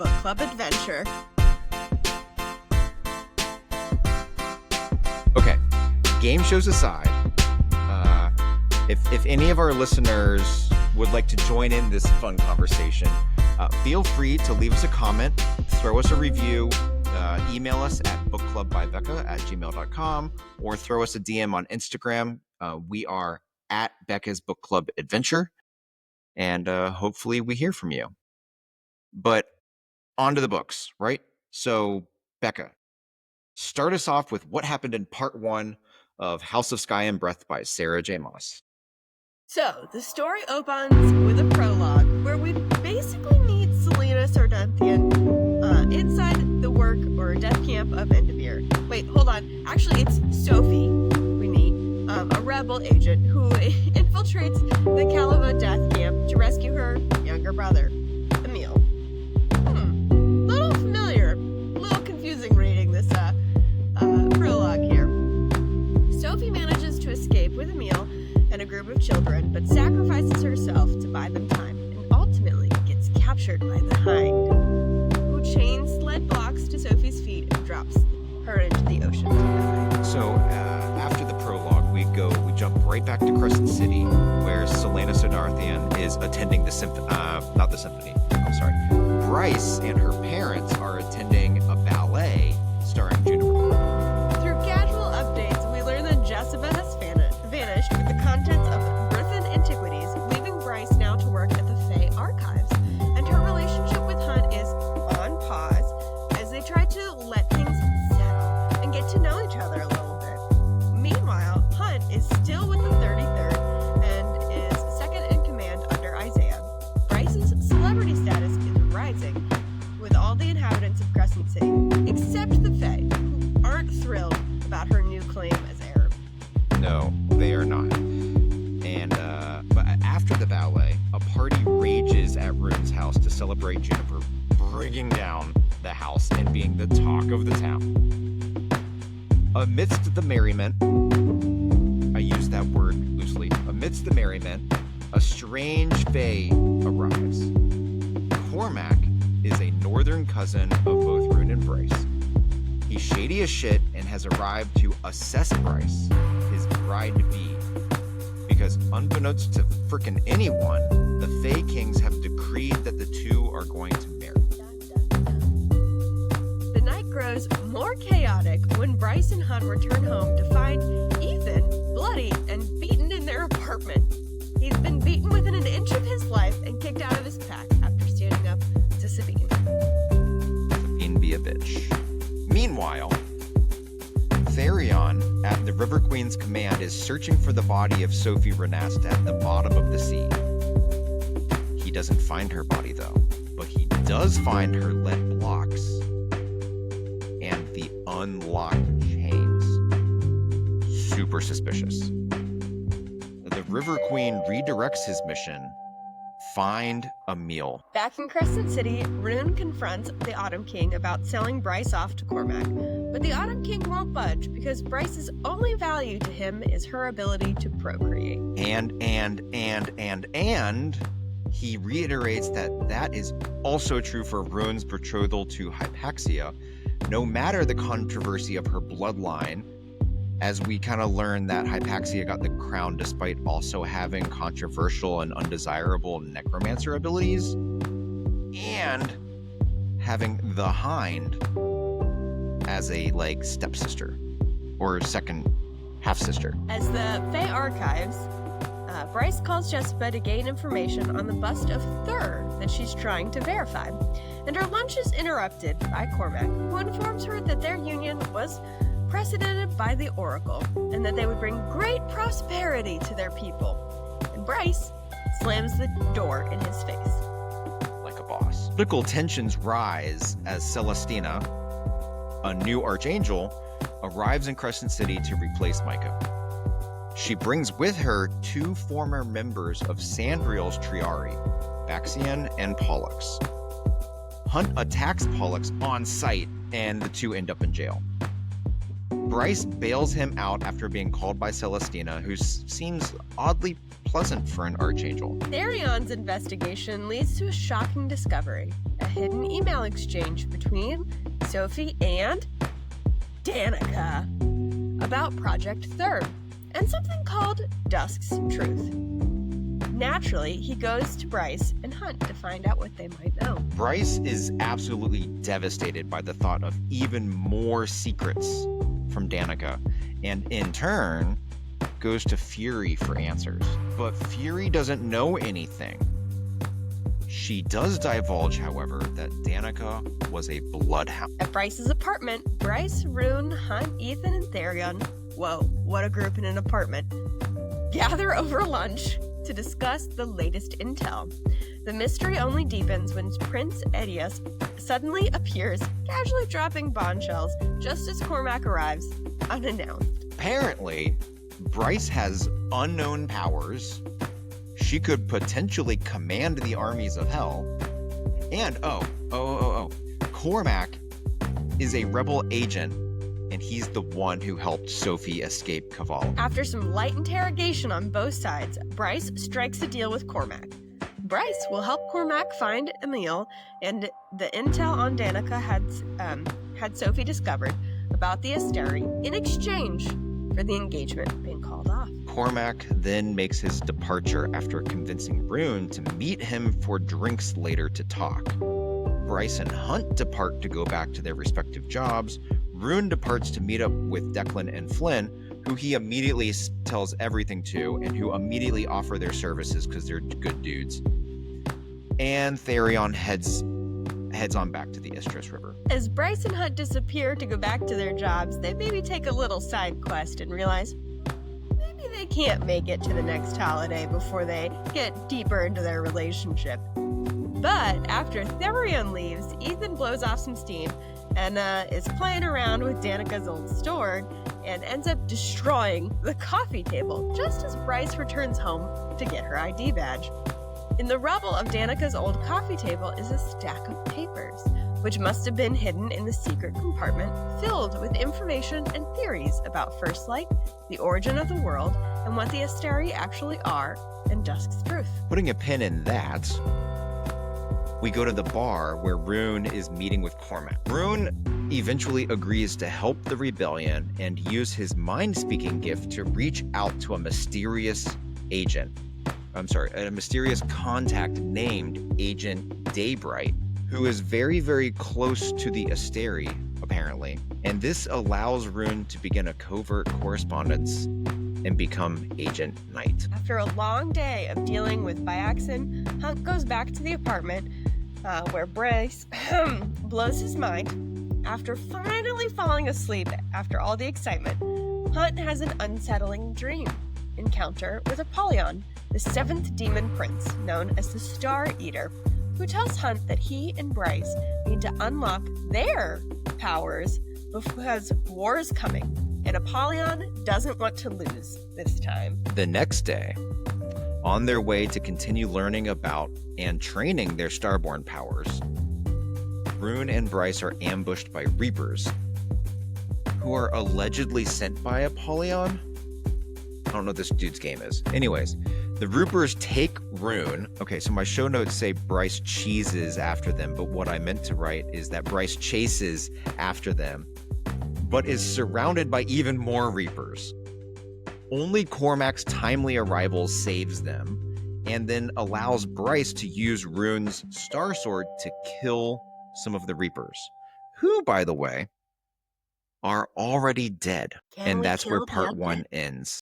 book club adventure. Okay, game shows aside, if any of our listeners would like to join in this fun conversation, feel free to leave us a comment, throw us a review, email us at bookclubbybecca@gmail.com, or throw us a DM on Instagram. We are at Becca's Book Club Adventure, and hopefully we hear from you. But on to the books, right? So, Becca, start us off with what happened in part 1 of House of Sky and Breath by Sarah J. Maas. So, the story opens with a prologue where we basically meet Selena Sardanthian inside the work or death camp of Enderveer. Wait, hold on. Actually, it's Sophie we meet, a rebel agent who infiltrates the Calava death camp to rescue her younger brother, Emil. Little familiar, little confusing reading this prologue here. Sophie manages to escape with Emil and a group of children, but sacrifices herself to buy them time, and ultimately gets captured by the Hind, who chains lead blocks to Sophie's feet and drops her into the ocean to die. So after the prologue, we jump right back to Crescent City, where Selena Siddharthian is attending the symphony. Bryce and her parents are attending a ballet starring Juniper. Through casual updates, we learn that Jessica has vanished with the contents of Earthen Antiquities, leaving Bryce now to work at the Fae Archives, and her relationship with Hunt is on pause as they try to let things settle and get to know each other a little bit. Meanwhile, Hunt is still with the 33rd and is second in command under Isaiah. Bryce's celebrity status is rising with all the inhabitants of Crescent City, except the Fae, who aren't thrilled about her new claim as heir. No, they are not. And but after the ballet, a party rages at Rune's house to celebrate Juniper bringing down the house and being the talk of the town. Amidst the merriment, I use that word loosely, amidst the merriment, a strange Fae arrives. Cormac is a northern cousin of both Rune and Bryce. He's shady as shit and has arrived to assess Bryce, his bride-to-be, because unbeknownst to frickin' anyone, the Fae Kings have decreed that the two are going to marry. The night grows more chaotic when Bryce and Hunt return home to find Ethan bloody and beaten in their apartment. He's been beaten within an inch of his life and kicked out of his pack after standing up to Sabine. Sabine be a bitch. Meanwhile, Therion, at the River Queen's command, is searching for the body of Sophie Renast at the bottom of the sea. He doesn't find her body, though, but he does find her lead blocks and the unlocked chains. Super suspicious. The River Queen redirects his mission: find Emil. Back in Crescent City, Rune confronts the Autumn King about selling Bryce off to Cormac, but the Autumn King won't budge because Bryce's only value to him is her ability to procreate. And he reiterates that is also true for Rune's betrothal to Hypaxia, no matter the controversy of her bloodline, as we kind of learn that Hypaxia got the crown despite also having controversial and undesirable necromancer abilities, and having the Hind as a, stepsister, or second half-sister. As the Fae Archives, Bryce calls Jessica to gain information on the bust of Thur that she's trying to verify, and her lunch is interrupted by Cormac, who informs her that their union was precedented by the Oracle, and that they would bring great prosperity to their people. And Bryce slams the door in his face. Like a boss. Political tensions rise as Celestina, a new archangel, arrives in Crescent City to replace Micah. She brings with her 2 former members of Sandriel's Triari, Baxian and Pollux. Hunt attacks Pollux on sight, and the 2 end up in jail. Bryce bails him out after being called by Celestina, who seems oddly pleasant for an archangel. Therion's investigation leads to a shocking discovery. A hidden email exchange between Sophie and Danica about Project Third and something called Dusk's Truth. Naturally, he goes to Bryce and Hunt to find out what they might know. Bryce is absolutely devastated by the thought of even more secrets from Danica, and in turn, goes to Fury for answers. But Fury doesn't know anything. She does divulge, however, that Danica was a bloodhound. At Bryce's apartment, Bryce, Rune, Hunt, Ethan, and Therion, whoa, what a group in an apartment, gather over lunch to discuss the latest intel. The mystery only deepens when Prince Edius suddenly appears, casually dropping bombshells just as Cormac arrives, unannounced. Apparently, Bryce has unknown powers. She could potentially command the armies of hell. And Cormac is a rebel agent, and he's the one who helped Sophie escape Caval. After some light interrogation on both sides, Bryce strikes a deal with Cormac. Bryce will help Cormac find Emil and the intel on Danica had Sophie discovered about the Asteri in exchange for the engagement being called off. Cormac then makes his departure after convincing Rune to meet him for drinks later to talk. Bryce and Hunt depart to go back to their respective jobs. Rune departs to meet up with Declan and Flynn, who he immediately tells everything to and who immediately offer their services because they're good dudes. And Therion heads on back to the Istris River. As Bryce and Hunt disappear to go back to their jobs, they maybe take a little side quest and realize maybe they can't make it to the next holiday before they get deeper into their relationship. But after Therion leaves, Ethan blows off some steam and is playing around with Danica's old store and ends up destroying the coffee table just as Bryce returns home to get her ID badge. In the rubble of Danica's old coffee table is a stack of papers, which must have been hidden in the secret compartment filled with information and theories about First Light, the origin of the world, and what the Asteri actually are, and Dusk's Truth. Putting a pin in that, we go to the bar where Rune is meeting with Cormac. Rune eventually agrees to help the rebellion and use his mind-speaking gift to reach out to a mysterious contact named Agent Daybright, who is very, very close to the Asteri, apparently. And this allows Rune to begin a covert correspondence and become Agent Knight. After a long day of dealing with Biaxin, Hunt goes back to the apartment where Bryce blows his mind. After finally falling asleep after all the excitement, Hunt has an unsettling dream encounter with Apollyon, the seventh demon prince known as the Star Eater, who tells Hunt that he and Bryce need to unlock their powers because war is coming, and Apollyon doesn't want to lose this time. The next day, on their way to continue learning about and training their starborn powers, Rune and Bryce are ambushed by Reapers, who are allegedly sent by Apollyon. I don't know what this dude's game is. Anyways, the Reapers take Rune. Okay, so my show notes say Bryce cheeses after them, but what I meant to write is that Bryce chases after them, but is surrounded by even more Reapers. Only Cormac's timely arrival saves them, and then allows Bryce to use Rune's Star Sword to kill some of the Reapers, who, by the way, are already dead. And that's where part 1 ends.